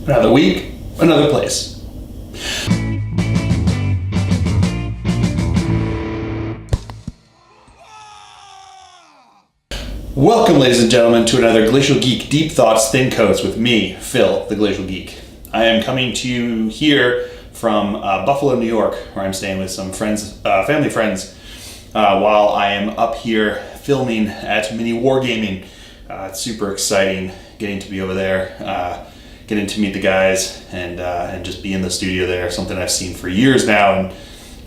Another week, another place. Welcome, ladies and gentlemen, to another Glacial Geek Deep Thoughts Thin Coats with me, Phil, the Glacial Geek. I am coming to you here from Buffalo, New York, where I'm staying with some friends, family friends, while I am up here filming at Mini Wargaming. It's super exciting getting to be over there, getting to meet the guys, and just be in the studio there, something I've seen for years now, and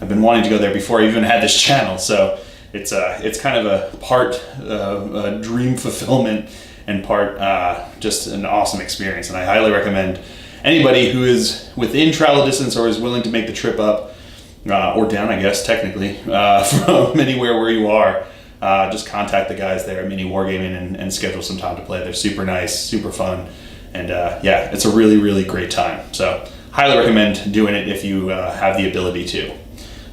I've been wanting to go there before I even had this channel, so it's kind of a part a dream fulfillment and part just an awesome experience, and I highly recommend anybody who is within travel distance or is willing to make the trip up, or down, I guess, technically, from anywhere where you are, just contact the guys there at Mini Wargaming and schedule some time to play. They're super nice, super fun, and yeah, it's a really, really great time. So highly recommend doing it if you have the ability to.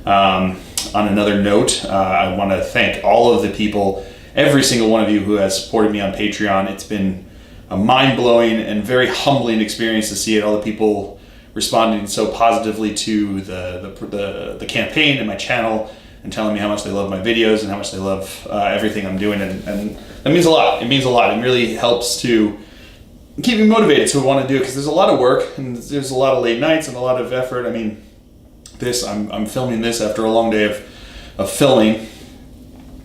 On another note, I want to thank all of the people, every single one of you who has supported me on Patreon. It's been a mind-blowing and very humbling experience to see it, all the people responding so positively to the campaign and my channel, and telling me how much they love my videos and how much they love everything I'm doing, and that means a lot. It means a lot. It really helps to keep me motivated to want to do it, because there's a lot of work and there's a lot of late nights and a lot of effort. I mean, I'm filming this after a long day of filming,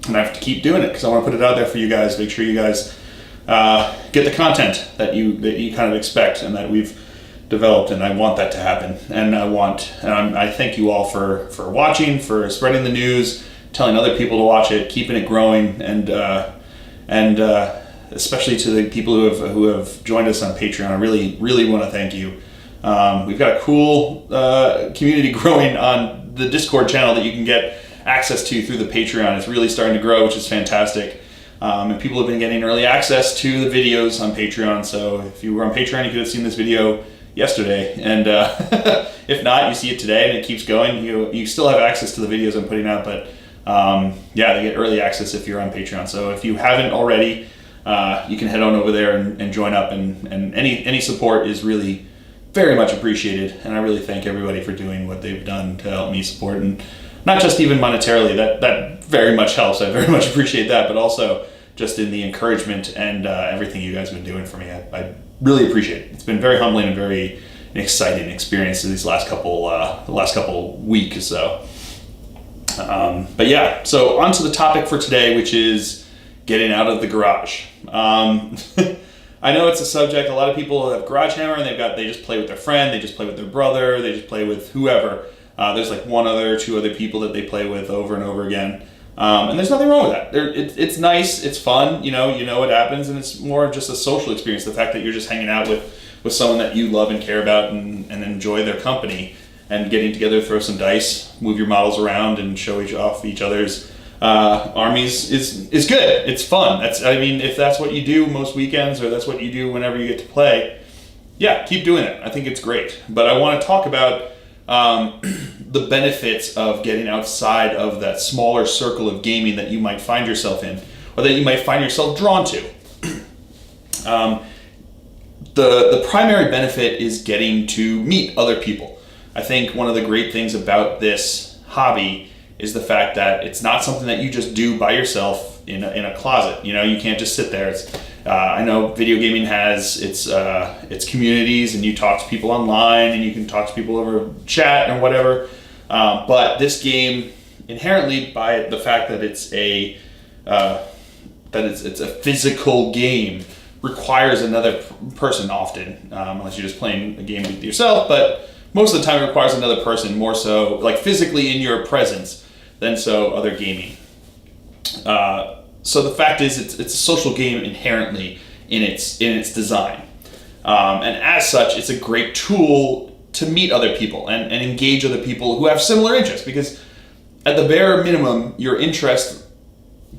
and I have to keep doing it because I want to put it out there for you guys. Make sure you guys get the content that you kind of expect and that we've developed, and I want that to happen. And I thank you all for watching, for spreading the news, telling other people to watch it, keeping it growing, and especially to the people who have joined us on Patreon. I really, really want to thank you. We've got a cool community growing on the Discord channel that you can get access to through the Patreon. It's really starting to grow, which is fantastic. And people have been getting early access to the videos on Patreon. So if you were on Patreon, you could have seen this video yesterday. And if not, you see it today and it keeps going. You still have access to the videos I'm putting out, but yeah, they get early access if you're on Patreon. So if you haven't already, you can head on over there and join up. And any support is really very much appreciated. And I really thank everybody for doing what they've done to help me support, and not just even monetarily, that very much helps. I very much appreciate that, but also just in the encouragement and everything you guys have been doing for me. I really appreciate it. It's been very humbling and very exciting experience these last couple weeks or so. But yeah, so on to the topic for today, which is getting out of the garage. I know it's a subject. A lot of people have Garage-Hammer and they just play with their friend, they just play with their brother, they just play with whoever. There's like two other people that they play with over and over again. And there's nothing wrong with that. It's nice, it's fun, you know what happens, and it's more of just a social experience. The fact that you're just hanging out with someone that you love and care about and enjoy their company, and getting together, throw some dice, move your models around, and show off each other's armies is good. It's fun. If that's what you do most weekends, or that's what you do whenever you get to play, yeah, keep doing it. I think it's great. But I want to talk about the benefits of getting outside of that smaller circle of gaming that you might find yourself in, or that you might find yourself drawn to. The primary benefit is getting to meet other people. I think one of the great things about this hobby is the fact that it's not something that you just do by yourself in a closet. You can't just sit there. I know video gaming has its communities, and you talk to people online, and you can talk to people over chat and whatever. But this game, inherently, by the fact that it's a physical game, requires another person often, unless you're just playing a game with yourself. But most of the time, it requires another person, more so like physically in your presence than so other gaming. So the fact is, it's a social game inherently in its design, and as such, it's a great tool to meet other people and engage other people who have similar interests. Because at the bare minimum, your interest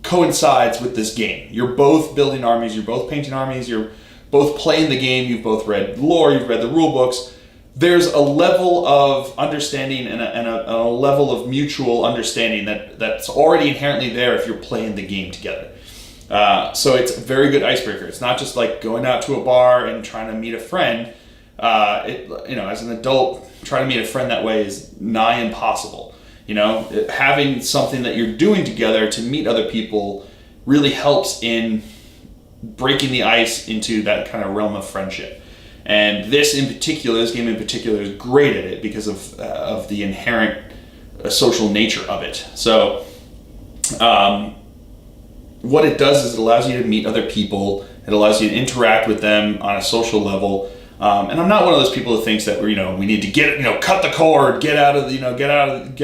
coincides with this game. You're both building armies. You're both painting armies. You're both playing the game. You've both read lore. You've read the rule books. There's a level of understanding and a level of mutual understanding that's already inherently there if you're playing the game together. So it's a very good icebreaker. It's not just like going out to a bar and trying to meet a friend. as an adult, trying to meet a friend that way is nigh impossible. Having something that you're doing together to meet other people really helps in breaking the ice into that kind of realm of friendship. And this game in particular is great at it because of the inherent social nature of it. So what it does is it allows you to meet other people. It allows you to interact with them on a social level. And I'm not one of those people who thinks that we need to cut the cord, get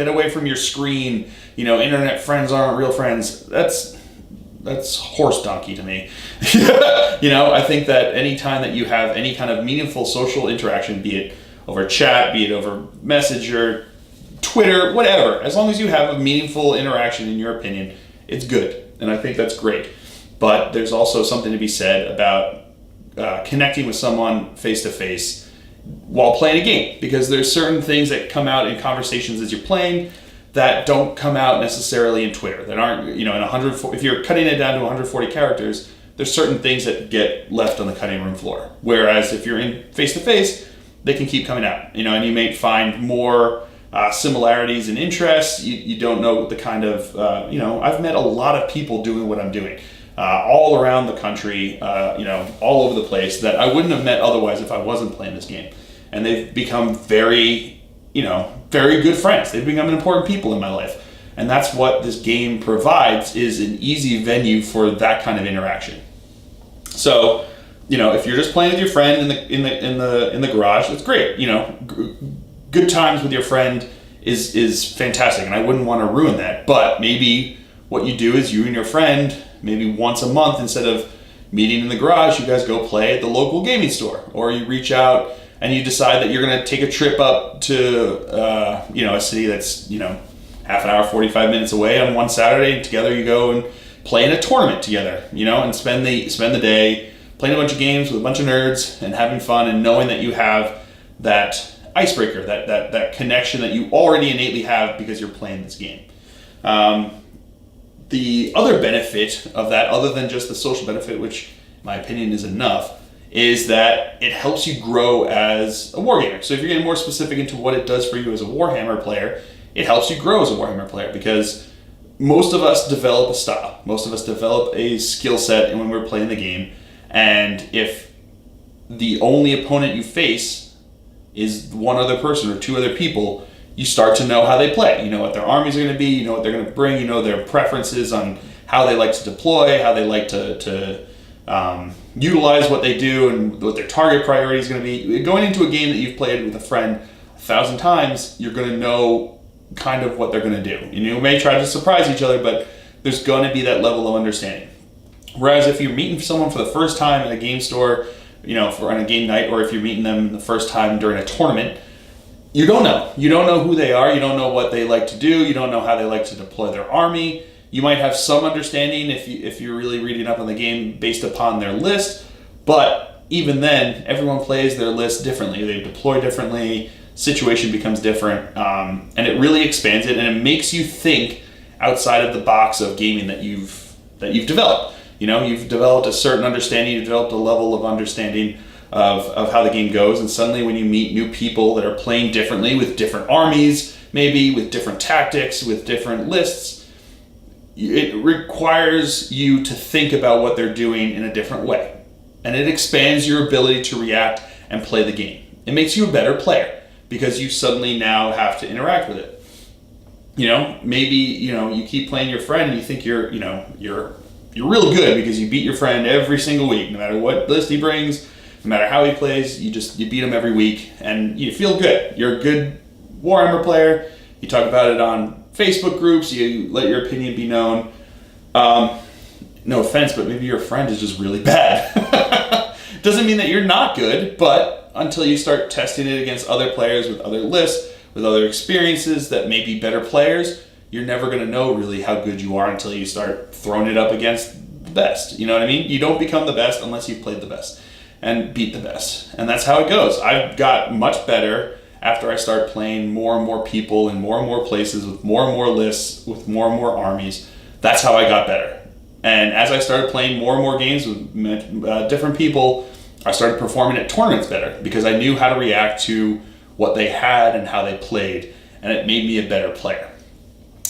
away from your screen. Internet friends aren't real friends. That's horse donkey to me. I think that any time that you have any kind of meaningful social interaction, be it over chat, be it over Messenger, Twitter, whatever, as long as you have a meaningful interaction, in your opinion, it's good. And I think that's great. But there's also something to be said about connecting with someone face to face while playing a game, because there's certain things that come out in conversations as you're playing that don't come out necessarily in Twitter, that aren't, in 140, if you're cutting it down to 140 characters, there's certain things that get left on the cutting room floor. Whereas if you're in face to face, they can keep coming out, and you may find more similarities and interests. You don't know the kind of, I've met a lot of people doing what I'm doing. All around the country, all over the place, that I wouldn't have met otherwise if I wasn't playing this game. And they've become very good friends. They've become important people in my life. And that's what this game provides, is an easy venue for that kind of interaction. So, if you're just playing with your friend in the garage, that's great. Good times with your friend is fantastic, and I wouldn't want to ruin that. But maybe what you do is you and your friend, maybe once a month, instead of meeting in the garage, you guys go play at the local gaming store, or you reach out and you decide that you're going to take a trip up to a city that's half an hour, 45 minutes away on one Saturday, and together you go and play in a tournament together, and spend the day playing a bunch of games with a bunch of nerds and having fun, and knowing that you have that icebreaker, that connection that you already innately have because you're playing this game. The other benefit of that, other than just the social benefit, which in my opinion is enough, is that it helps you grow as a wargamer. So if you're getting more specific into what it does for you as a Warhammer player, it helps you grow as a Warhammer player, because most of us develop a style. Most of us develop a skill set when we're playing the game. And if the only opponent you face is one other person or two other people, you start to know how they play. You know what their armies are going to be, you know what they're going to bring, you know their preferences on how they like to deploy, how they like to utilize what they do, and what their target priority is going to be. Going into a game that you've played with a friend 1,000 times, you're going to know kind of what they're going to do. And you may try to surprise each other, but there's going to be that level of understanding. Whereas if you're meeting someone for the first time at a game store, on a game night, or if you're meeting them the first time during a tournament, you don't know. You don't know who they are. You don't know what they like to do. You don't know how they like to deploy their army. You might have some understanding if you're really reading up on the game based upon their list, but even then, everyone plays their list differently. They deploy differently. Situation becomes different, and it really expands it, and it makes you think outside of the box of gaming that you've developed. You've developed a certain understanding. You've developed a level of understanding of how the game goes, and suddenly when you meet new people that are playing differently, with different armies, maybe with different tactics, with different lists, it requires you to think about what they're doing in a different way. And it expands your ability to react and play the game. It makes you a better player because you suddenly now have to interact with it. Maybe, you keep playing your friend and you think you're real good because you beat your friend every single week, no matter what list he brings, no matter how he plays, you beat him every week and you feel good. You're a good Warhammer player. You talk about it on Facebook groups, you let your opinion be known. No offense, but maybe your friend is just really bad. Doesn't mean that you're not good, but until you start testing it against other players with other lists, with other experiences that may be better players, you're never going to know really how good you are until you start throwing it up against the best. You know what I mean? You don't become the best unless you've played the best and beat the best. And that's how it goes. I've got much better after I start playing more and more people in more and more places with more and more lists, with more and more armies. That's how I got better. And as I started playing more and more games with different people I started performing at tournaments better because I knew how to react to what they had and how they played, and it made me a better player.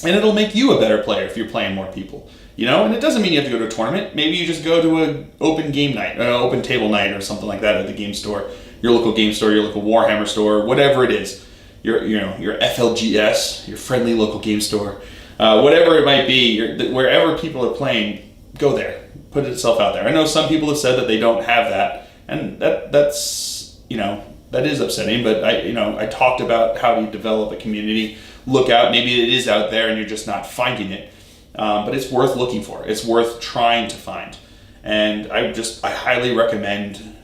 And it'll make you a better player if you're playing more people, you know? And it doesn't mean you have to go to a tournament. Maybe you just go to an open game night, or an open table night or something like that at the game store, your local game store, your local Warhammer store, whatever it is. Your FLGS, your friendly local game store, whatever it might be, wherever people are playing, go there. Put itself out there. I know some people have said that they don't have that, and that's, you know, that is upsetting, but I talked about how to develop a community. Look out, maybe it is out there and you're just not finding it, but it's worth looking for. It's worth trying to find, and I highly recommend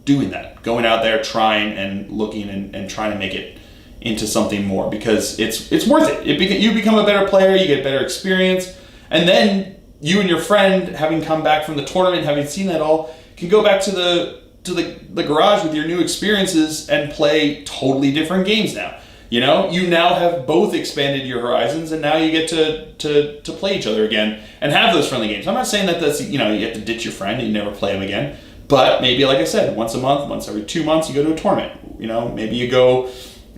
doing that, going out there, trying and looking and trying to make it into something more, because it's worth it. You become a better player, you get better experience, and then you and your friend, having come back from the tournament, having seen that all, can go back to the garage with your new experiences and play totally different games now. You know, you now have both expanded your horizons, and now you get to play each other again and have those friendly games. I'm not saying that that's, you have to ditch your friend and you never play him again, but maybe, like I said, once a month, once every 2 months, you go to a tournament. Maybe you go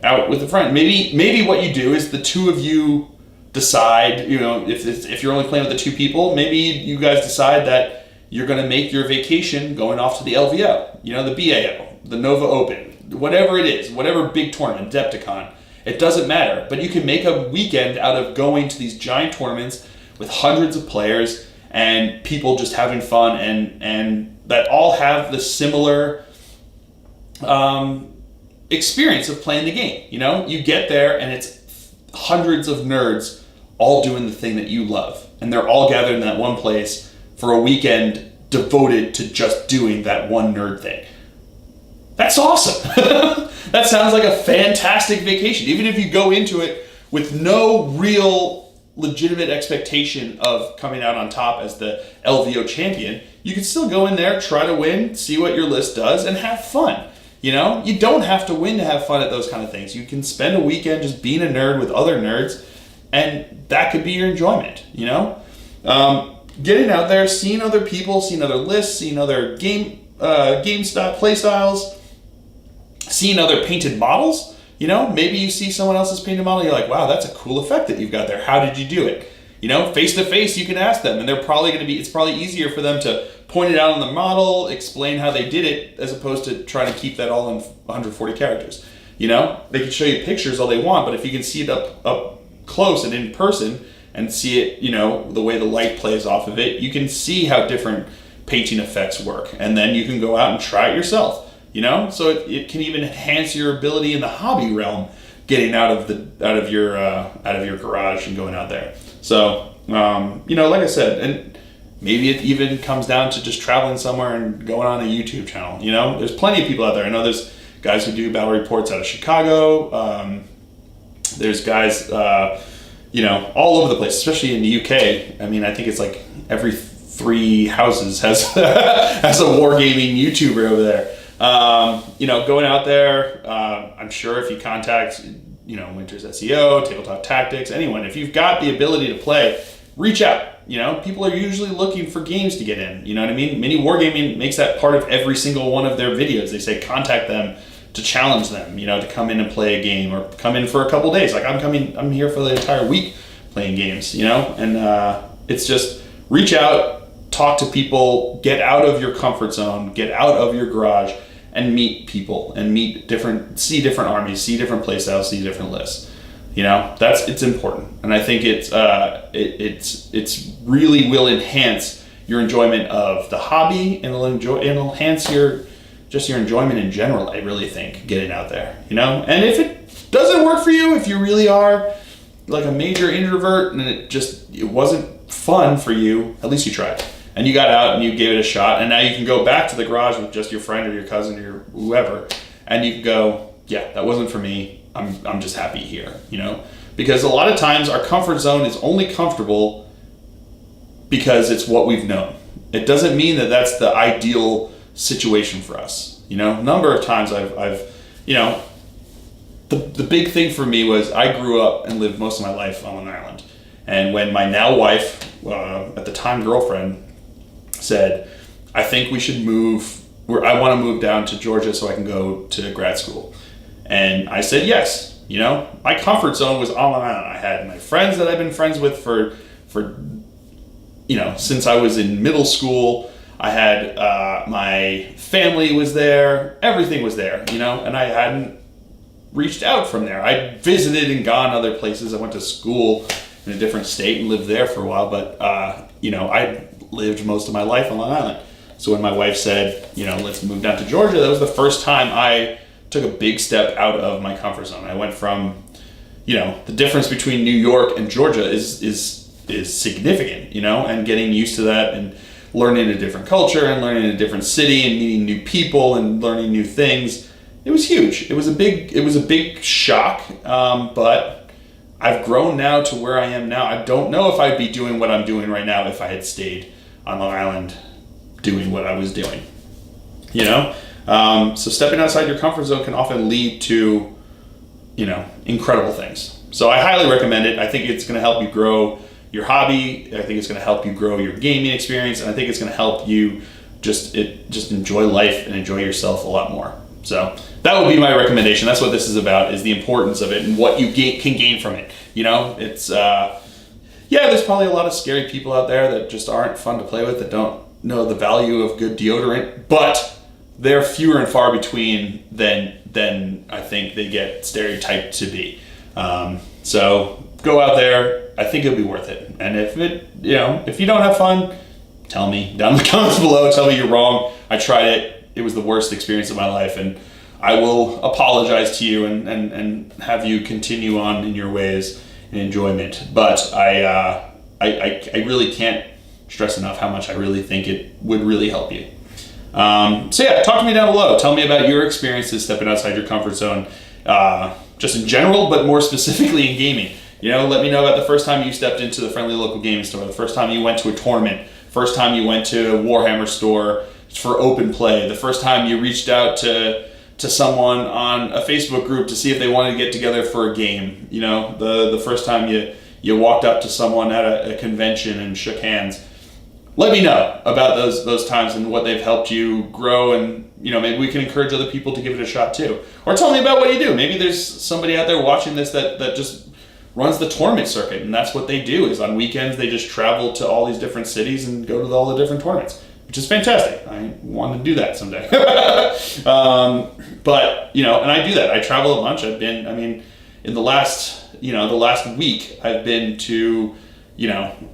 out with a friend. Maybe what you do is the two of you decide, if you're only playing with the two people, maybe you guys decide that you're going to make your vacation going off to the LVO, the BAO, the Nova Open, whatever it is, whatever big tournament, Adepticon. It doesn't matter, but you can make a weekend out of going to these giant tournaments with hundreds of players and people just having fun, and that all have the similar experience of playing the game. You get there and it's hundreds of nerds all doing the thing that you love, and they're all gathered in that one place for a weekend devoted to just doing that one nerd thing. That's awesome. That sounds like a fantastic vacation. Even if you go into it with no real legitimate expectation of coming out on top as the LVO champion, you can still go in there, try to win, see what your list does, and have fun. You don't have to win to have fun at those kind of things. You can spend a weekend just being a nerd with other nerds, and that could be your enjoyment. Getting out there, seeing other people, seeing other lists, seeing other game style, play styles, seeing other painted models. Maybe you see someone else's painted model, you're like, wow, that's a cool effect that you've got there. How did you do it? Face to face, you can ask them, and it's probably easier for them to point it out on the model, explain how they did it, as opposed to trying to keep that all in 140 characters. They can show you pictures all they want, but if you can see it up close and in person and see it, the way the light plays off of it, you can see how different painting effects work, and then you can go out and try it yourself. So it can even enhance your ability in the hobby realm, getting out of your garage and going out there. So like I said, and maybe it even comes down to just traveling somewhere and going on a YouTube channel. There's plenty of people out there. I know there's guys who do battle reports out of Chicago. There's guys all over the place, especially in the UK. I mean, I think it's like every 3 houses has has a wargaming YouTuber over there. Going out there, I'm sure if you contact, Winter's SEO, Tabletop Tactics, anyone, if you've got the ability to play, reach out. People are usually looking for games to get in. You know what I mean? Mini Wargaming makes that part of every single one of their videos. They say contact them to challenge them, to come in and play a game, or come in for a couple days. Like I'm here for the entire week playing games, and it's just reach out, talk to people, get out of your comfort zone, get out of your garage, and meet people, and see different armies, see different playstyles, see different lists. It's important, and I think it's really will enhance your enjoyment of the hobby, and it'll enhance your enjoyment in general. I really think getting out there, and if it doesn't work for you, if you really are like a major introvert and it wasn't fun for you, at least you tried. And you got out and you gave it a shot, and now you can go back to the garage with just your friend or your cousin or your whoever, and you can go, yeah, that wasn't for me. I'm just happy here, because a lot of times our comfort zone is only comfortable because it's what we've known. It doesn't mean that that's the ideal situation for us. A number of times I've the big thing for me was I grew up and lived most of my life on Long Island, and when my now wife, at the time girlfriend, said, I think we should move I want to move down to Georgia so I can go to grad school. And I said yes. My comfort zone was on Long Island. I had my friends that I've been friends with for since I was in middle school. I had my family was there. Everything was there, and I hadn't reached out from there. I visited and gone other places. I went to school in a different state and lived there for a while, but I lived most of my life on Long Island. So when my wife said, let's move down to Georgia, that was the first time I took a big step out of my comfort zone. I went from, the difference between New York and Georgia is significant, and getting used to that and learning a different culture and learning a different city and meeting new people and learning new things. It was huge. It was a big shock, but I've grown now to where I am now. I don't know if I'd be doing what I'm doing right now if I had stayed on Long Island doing what I was doing, so stepping outside your comfort zone can often lead to, incredible things. So I highly recommend it. I think it's going to help you grow your hobby. I think it's going to help you grow your gaming experience, and I think it's going to help you just enjoy life and enjoy yourself a lot more. So that would be my recommendation. That's what this is about, is the importance of it and what you can gain from it. It's there's probably a lot of scary people out there that just aren't fun to play with, that don't know the value of good deodorant, but they're fewer and far between than I think they get stereotyped to be. So go out there. I think it'll be worth it. And if you don't have fun, tell me down in the comments below. Tell me you're wrong. I tried it. It was the worst experience of my life, and I will apologize to you and have you continue on in your ways and enjoyment. But I really can't stress enough how much I really think it would really help you. Talk to me down below. Tell me about your experiences stepping outside your comfort zone, just in general, but more specifically in gaming. Let me know about the first time you stepped into the friendly local gaming store, the first time you went to a tournament, first time you went to a Warhammer store for open play, the first time you reached out to someone on a Facebook group to see if they wanted to get together for a game. The first time you walked up to someone at a convention and shook hands. Let me know about those times and what they've helped you grow, and maybe we can encourage other people to give it a shot too. Or tell me about what you do. Maybe there's somebody out there watching this that just runs the tournament circuit, and that's what they do, is on weekends they just travel to all these different cities and go to all the different tournaments, which is fantastic. I want to do that someday. But and I do that. I travel a bunch. In the last week I've been to,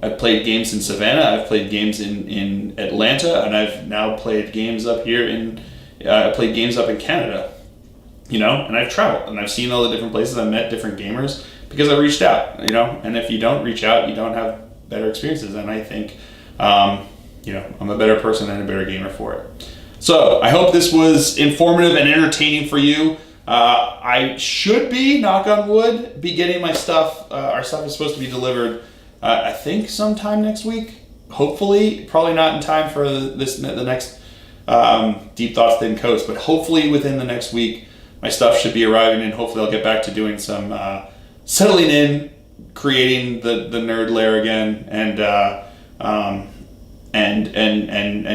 I've played games in Savannah, I've played games in Atlanta, and I've now played games up here I played games up in Canada, and I've traveled and I've seen all the different places. I've met different gamers because I reached out, and if you don't reach out, you don't have better experiences. And I think, I'm a better person and a better gamer for it. So I hope this was informative and entertaining for you. I should be, knock on wood, be getting my stuff. Our stuff is supposed to be delivered, I think sometime next week. Hopefully, probably not in time for the next Deep Thoughts Thin Coats, but hopefully within the next week, my stuff should be arriving, and hopefully I'll get back to doing some settling in, creating the nerd lair again, and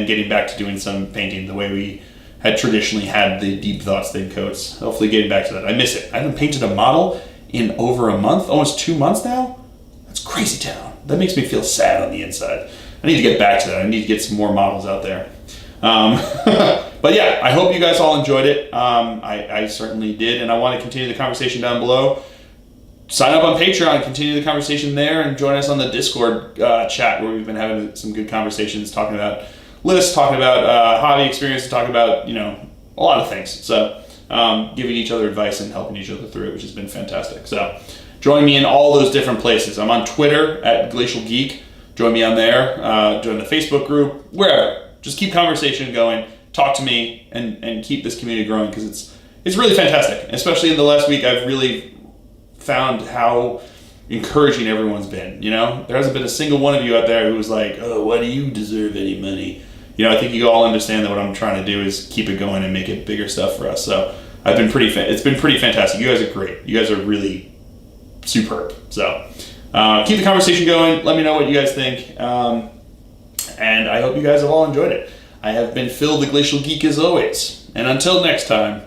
getting back to doing some painting the way we had traditionally had the Deep Thoughts Thin Coats. Hopefully getting back to that. I miss it. I haven't painted a model in over a month, almost 2 months now. That's crazy town. That makes me feel sad on the inside. I need to get back to that. I need to get some more models out there. But yeah, I hope you guys all enjoyed it. I certainly did, and I want to continue the conversation down below. Sign up on Patreon, continue the conversation there, and join us on the Discord chat, where we've been having some good conversations, talking about lists, talking about hobby experience, talking about a lot of things. So giving each other advice and helping each other through it, which has been fantastic. So join me in all those different places. I'm on Twitter at Glacial Geek. Join me on there. Join the Facebook group, wherever. Just keep conversation going. Talk to me and keep this community growing, because it's really fantastic. Especially in the last week, I've really found how encouraging everyone's been. There hasn't been a single one of you out there who was like, oh, why do you deserve any money? I think you all understand that what I'm trying to do is keep it going and make it bigger stuff for us. So it's been pretty fantastic. You guys are great. You guys are really superb. So keep the conversation going. Let me know what you guys think. And I hope you guys have all enjoyed it. I have been Phil the Glacial Geek as always. And until next time,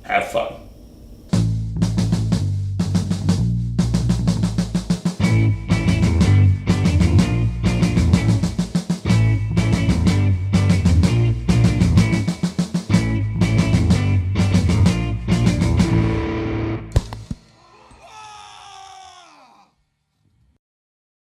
have fun.